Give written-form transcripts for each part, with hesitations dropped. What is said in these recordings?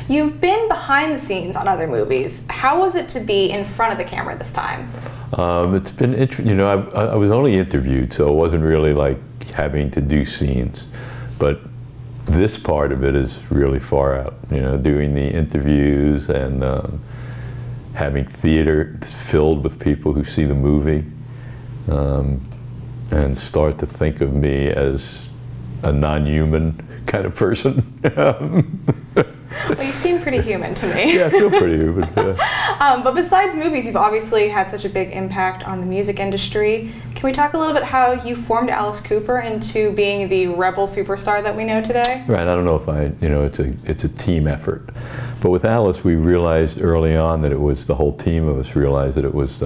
You've been behind the scenes on other movies. How was it to be in front of the camera this time? It's been interesting. You know, I was only interviewed, so it wasn't really like having to do scenes. But this part of it is really far out. You know, doing the interviews and having theater filled with people who see the movie and start to think of me as a non-human kind of person. Well, you seem pretty human to me. Yeah, I feel pretty human. Yeah. But besides movies, you've obviously had such a big impact on the music industry. Can we talk a little bit how you formed Alice Cooper into being the rebel superstar that we know today? Right. I don't know if you know, it's a team effort. But with Alice, we realized early on that it was the whole team of us realized that it was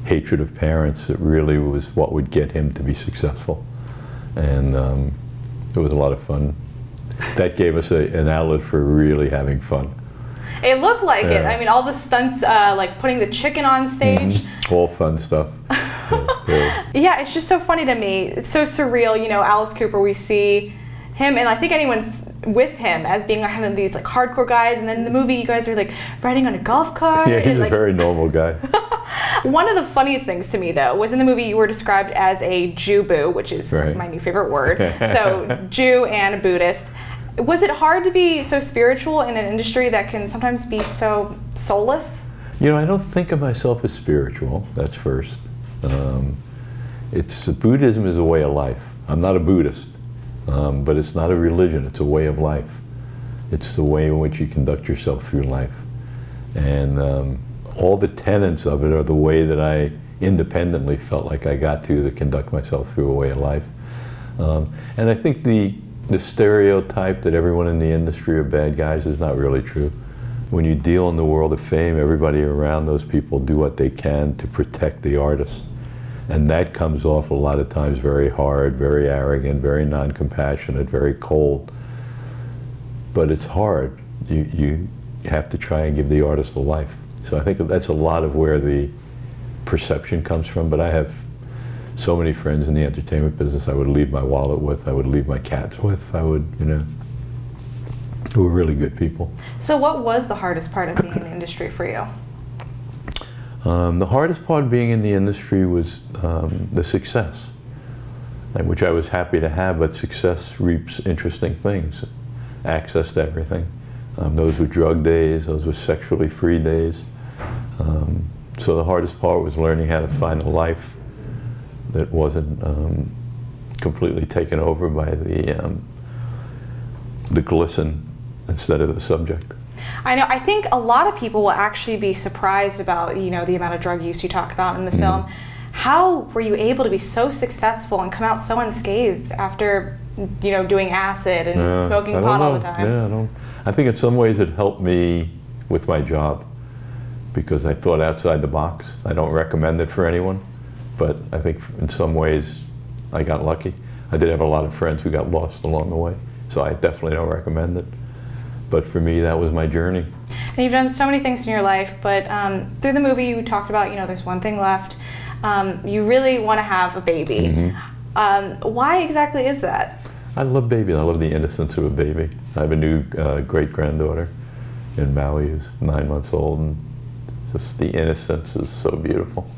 hatred of parents that really was what would get him to be successful. And it was a lot of fun. That gave us an outlet for really having fun. It looked like it. I mean, all the stunts, like putting the chicken on stage. All fun stuff. Yeah, it's just so funny to me. It's so surreal. You know, Alice Cooper, we see him, and I think anyone's with him as being like one of these like hardcore guys, and then in the movie you guys are like riding on a golf cart. Yeah, he's and, a very normal guy. One of the funniest things to me, though, was in the movie you were described as a Jew-boo, which is my new favorite word. So, Jew and a Buddhist. Was it hard to be so spiritual in an industry that can sometimes be so soulless? You know, I don't think of myself as spiritual, that's first. Buddhism is a way of life. I'm not a Buddhist, but it's not a religion, it's a way of life. It's the way in which you conduct yourself through life. And all the tenets of it are the way that I independently felt like I got to conduct myself through a way of life. And I think the stereotype that everyone in the industry are bad guys is not really true. When you deal in the world of fame, everybody around those people do what they can to protect the artist. And that comes off a lot of times very hard, very arrogant, very non-compassionate, very cold. But it's hard. You have to try and give the artist a life. So I think that's a lot of where the perception comes from. But I have so many friends in the entertainment business I would leave my wallet with, I would leave my cats with, I would, you know, who were really good people. So what was the hardest part of being in the industry for you? The hardest part of being in the industry was the success, which I was happy to have, but success reaps interesting things. Access to everything. Those were drug days, those were sexually free days. So the hardest part was learning how to find a life that wasn't completely taken over by the glisten instead of the subject. I know. I think a lot of people will actually be surprised about, you know, the amount of drug use you talk about in the film. How were you able to be so successful and come out so unscathed after, you know, doing acid and smoking pot all the time? Yeah, I think in some ways it helped me with my job because I thought outside the box. I don't recommend it for anyone, but I think in some ways I got lucky. I did have a lot of friends who got lost along the way, so I definitely don't recommend it. But for me, that was my journey. And you've done so many things in your life, but through the movie you talked about, you know, there's one thing left. You really want to have a baby. Why exactly is that? I love babies. I love the innocence of a baby. I have a new great-granddaughter in Maui who's 9 months old, and just the innocence is so beautiful.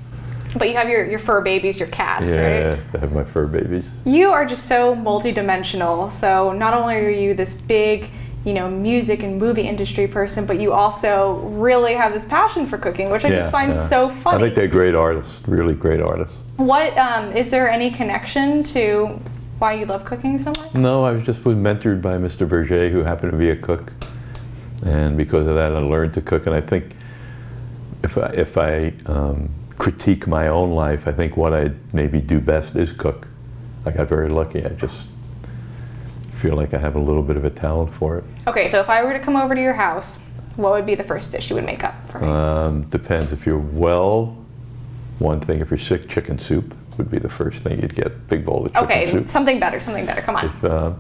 But you have your fur babies, your cats, right? Yeah, I have my fur babies. You are just so multi-dimensional. So not only are you this big, you know, music and movie industry person, but you also really have this passion for cooking, which I just find so funny. I think they're great artists, really great artists. What, is there any connection to why you love cooking so much? No, I was mentored by Mr. Verger, who happened to be a cook. And because of that, I learned to cook. And I think if I critique my own life, I think what I maybe do best is cook. I got very lucky. I just feel like I have a little bit of a talent for it. Okay, so if I were to come over to your house, what would be the first dish you would make up for me? Depends. If you're well, one thing. If you're sick, chicken soup would be the first thing you'd get. Big bowl of chicken soup. Okay, something better, come on.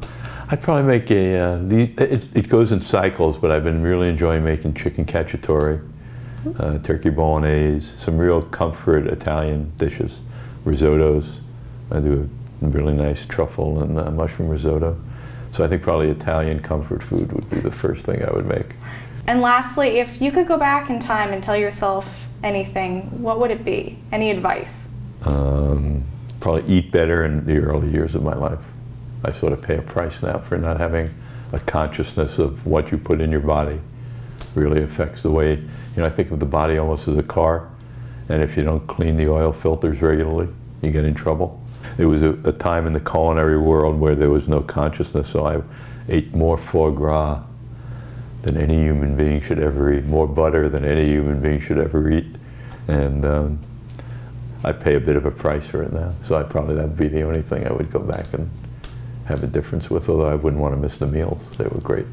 I'd probably make it goes in cycles, but I've been really enjoying making chicken cacciatore, turkey bolognese, some real comfort Italian dishes, risottos. I do a really nice truffle and mushroom risotto. So I think probably Italian comfort food would be the first thing I would make. And lastly, if you could go back in time and tell yourself anything, what would it be? Any advice? Probably eat better in the early years of my life. I sort of pay a price now for not having a consciousness of what you put in your body. Really affects the way, I think of the body almost as a car, and if you don't clean the oil filters regularly, you get in trouble. There was a time in the culinary world where there was no consciousness, so I ate more foie gras than any human being should ever eat, more butter than any human being should ever eat, and I pay a bit of a price for it now, so that would be the only thing I would go back and have a difference with, although I wouldn't want to miss the meals. They were great.